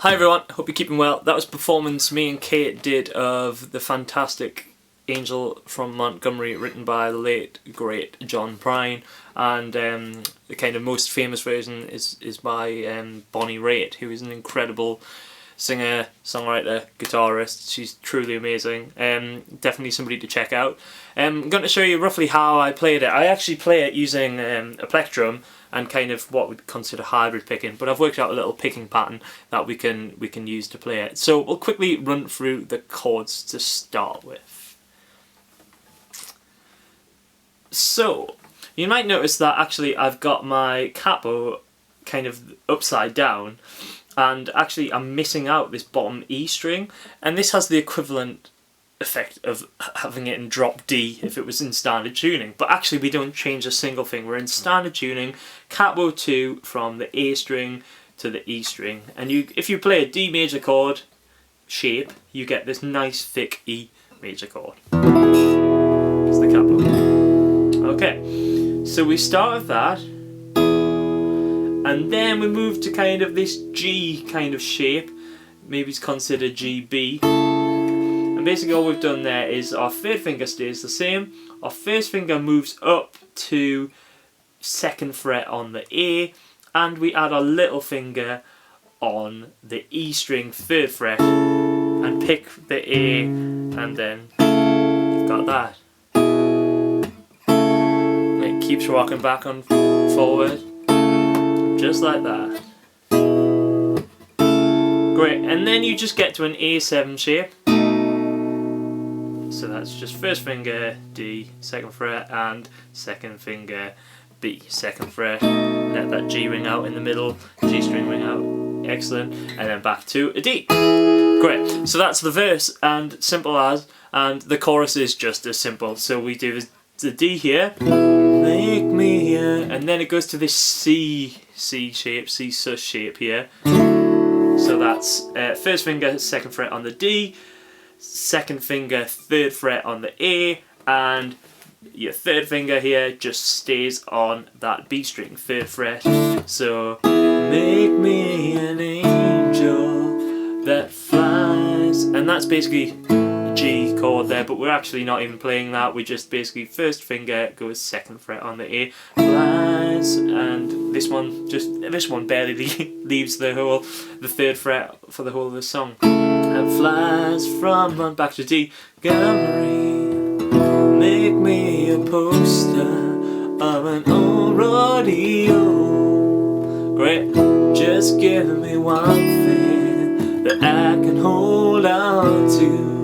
Hi everyone, hope you're keeping well. That was a performance me and Kate did of the fantastic Angel from Montgomery, written by the late great John Prine, and the kind of most famous version is by Bonnie Raitt, who is an incredible singer, songwriter, guitarist. She's truly amazing. Definitely somebody to check out. I'm going to show you roughly how I played it. I actually play it using a plectrum and kind of what we'd consider hybrid picking, but I've worked out a little picking pattern that we can use to play it. So we'll quickly run through the chords to start with. So you might notice that actually I've got my capo kind of upside down, and actually I'm missing out this bottom E string, and this has the equivalent effect of having it in drop D if it was in standard tuning, but actually we don't change a single thing. We're in standard tuning, capo 2 from the A string to the E string, and if you play a D major chord shape, you get this nice thick E major chord. It's the capo. Okay, so we start with that, and then we move to kind of this G kind of shape. Maybe it's considered GB. And basically all we've done there is our third finger stays the same. Our first finger moves up to 2nd fret on the A, and we add our little finger on the E string 3rd fret and pick the A, and then you've got that. It keeps rocking back and forward. Just like that. Great, and then you just get to an A7 shape. So that's just first finger D, 2nd fret, and 2nd finger B, 2nd fret. Let that G ring out in the middle, G string ring out, excellent, and then back to a D. Great, so that's the verse, and simple as, and the chorus is just as simple. So we do the D here, make me and then it goes to this C shape, C sus shape here. So that's first finger 2nd fret on the D, 2nd finger 3rd fret on the A, and your 3rd finger here just stays on that B string, 3rd fret. So make me an angel that flies, and that's basically G chord there, but we're actually not even playing that. We just basically first finger goes 2nd fret on the A, flies, and this one barely leaves the 3rd fret for the whole of the song. And flies from back to D, Montgomery, make me a poster of an old rodeo. Great, just give me one thing that I can hold on to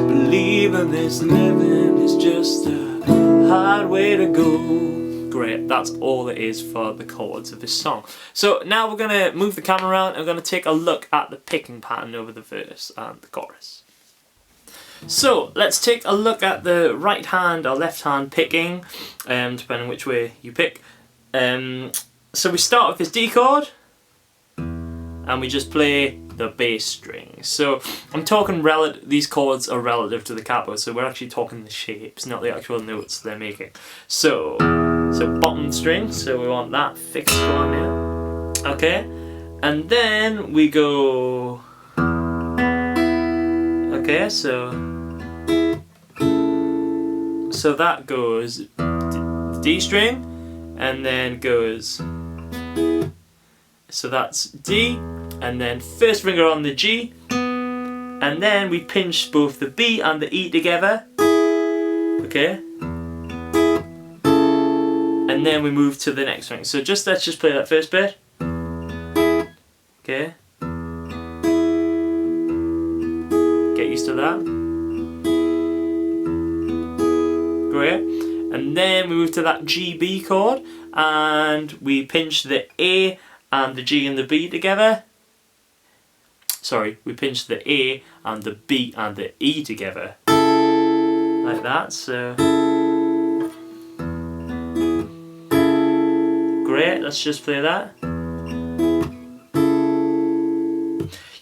believe in this living is just a hard way to go. Great, that's all it is for the chords of this song. So now we're going to move the camera around and we're going to take a look at the picking pattern over the verse and the chorus. So let's take a look at the right hand or left hand picking, depending which way you pick. So we start with this D chord, and we just play the bass string. So I'm talking these chords are relative to the capo, so we're actually talking the shapes, not the actual notes they're making. So bottom string, so we want that fixed one here. Okay, and then we go. Okay, so that goes D string, and then goes. So that's D, and then first finger on the G, and then we pinch both the B and the E together. Okay, and then we move to the next string. So let's just play that first bit. Okay, get used to that. Great, and then we move to that GB chord, and we pinch the A and the G and the B together. Sorry, we pinch the A and the B and the E together. Like that, so. Great, let's just play that.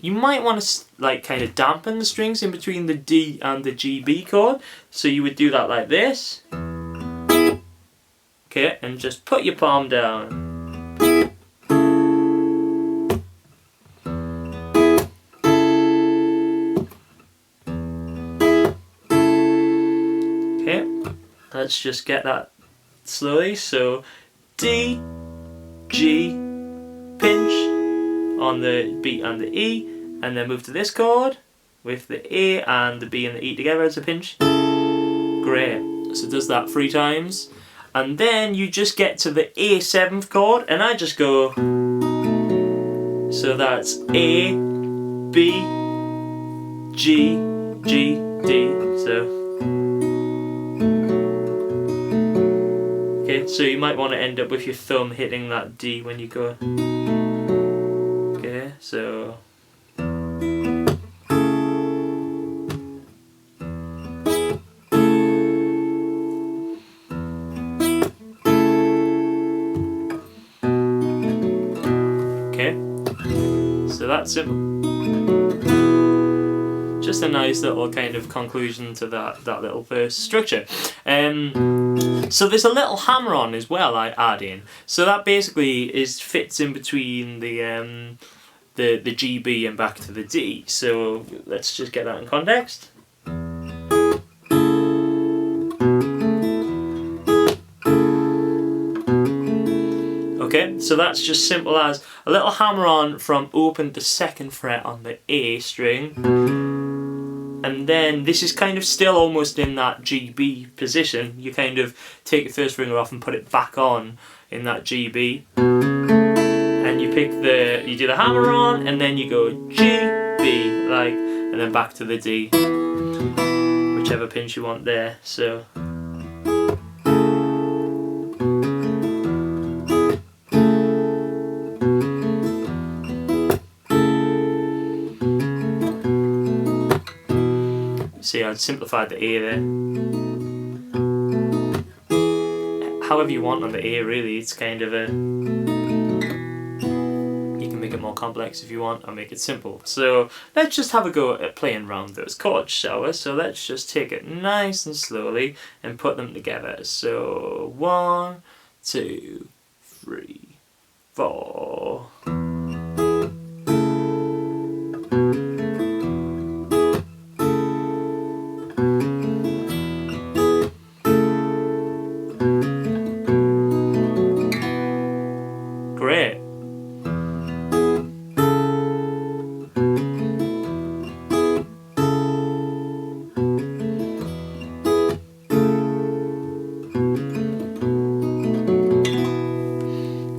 You might want to kind of dampen the strings in between the D and the GB chord. So you would do that like this. Okay, and just put your palm down. let's just get that slowly. So D, G, pinch on the B and the E, and then move to this chord with the A and the B and the E together as a pinch. Great. So it does that 3 times. And then you just get to the A 7th chord, and I just go. So that's A, B, G, G, D. So you might want to end up with your thumb hitting that D when you go. Okay, so. Okay, so that's it. Just a nice little kind of conclusion to that little verse structure. So there's a little hammer on as well I add in. So that basically fits in between the G, B and back to the D. So let's just get that in context. Okay, so that's just simple as a little hammer on from open to 2nd fret on the A string. And then this is kind of still almost in that G-B position. You kind of take your 1st finger off and put it back on in that G-B. And you do the hammer on, and then you go G-B, and then back to the D. Whichever pinch you want there, so. See, I've simplified the A there. However you want on the A, really. It's kind of a. You can make it more complex if you want, or make it simple. So let's just have a go at playing around those chords, shall we? So let's just take it nice and slowly and put them together. So 1, 2, 3, 4. Great.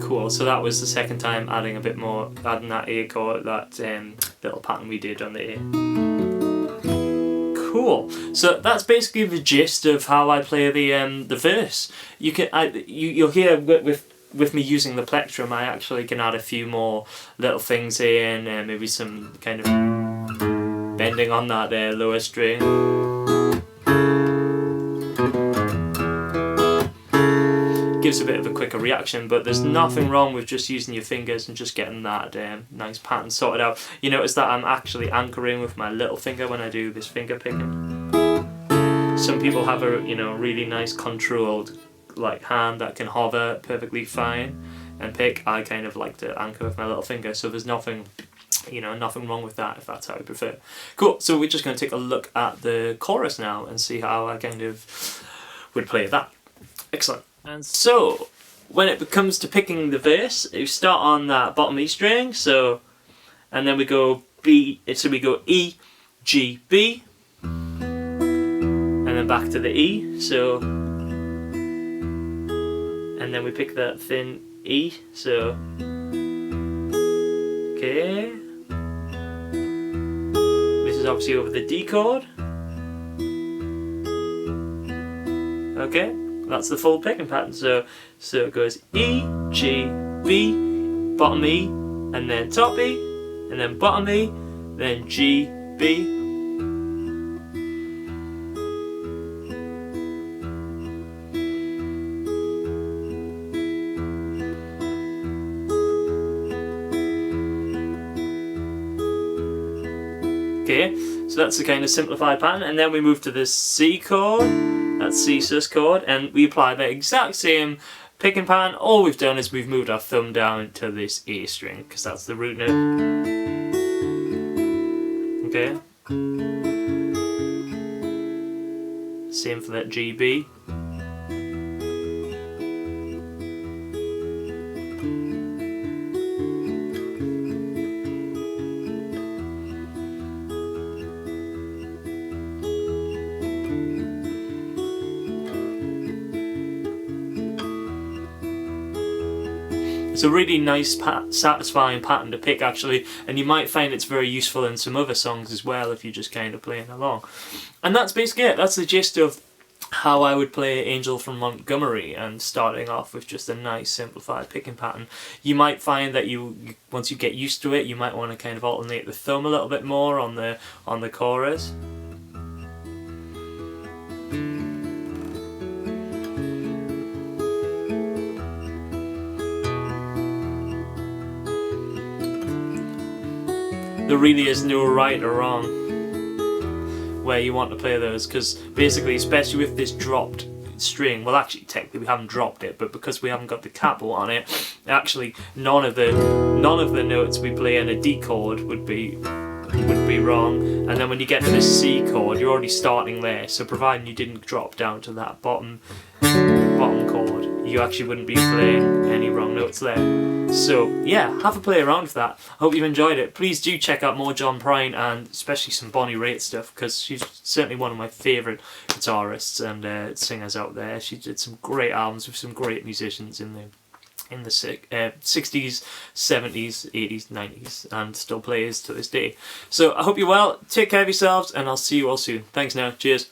Cool, so that was the 2nd time adding that A chord, that little pattern we did on the A. Cool. So that's basically the gist of how I play the verse. You'll hear with me using the plectrum, I actually can add a few more little things in, and maybe some kind of bending on that lower string. Gives a bit of a quicker reaction, but there's nothing wrong with just using your fingers and just getting that nice pattern sorted out. You notice that I'm actually anchoring with my little finger when I do this finger picking. Some people have a really nice controlled hand that can hover perfectly fine and pick. I kind of like to anchor with my little finger, so there's nothing wrong with that if that's how you prefer. Cool, so we're just going to take a look at the chorus now and see how I kind of would play that. Excellent. And so when it comes to picking the verse, you start on that bottom E string, and then we go B, so we go E, G, B, and then back to the E, and then we pick that thin E, so, okay, this is obviously over the D chord, okay, that's the full picking pattern, so it goes E, G, B, bottom E, and then top E, and then bottom E, then G, B, okay, so that's the kind of simplified pattern, and then we move to the C chord, that's C sus chord, and we apply the exact same picking pattern. All we've done is we've moved our thumb down to this A string, because that's the root note. Okay. Same for that G, B. It's a really nice, satisfying pattern to pick actually, and you might find it's very useful in some other songs as well if you're just kind of playing along. And that's basically it. That's the gist of how I would play Angel from Montgomery, and starting off with just a nice simplified picking pattern. You might find that you once you get used to it, you might want to kind of alternate the thumb a little bit more on the chorus. There really is no right or wrong where you want to play those, because basically, especially with this dropped string, well actually technically we haven't dropped it, but because we haven't got the capo on it, actually none of the notes we play in a D chord would be wrong, and then when you get to the C chord you're already starting there, so providing you didn't drop down to that bottom chord, you actually wouldn't be playing any wrong notes there. So yeah, have a play around with that. I hope you've enjoyed it. Please do check out more John Prine, and especially some Bonnie Raitt stuff, because she's certainly one of my favourite guitarists and singers out there. She did some great albums with some great musicians in the 60s, 70s, 80s, 90s, and still plays to this day. So I hope you're well, take care of yourselves, and I'll see you all soon. Thanks now, cheers.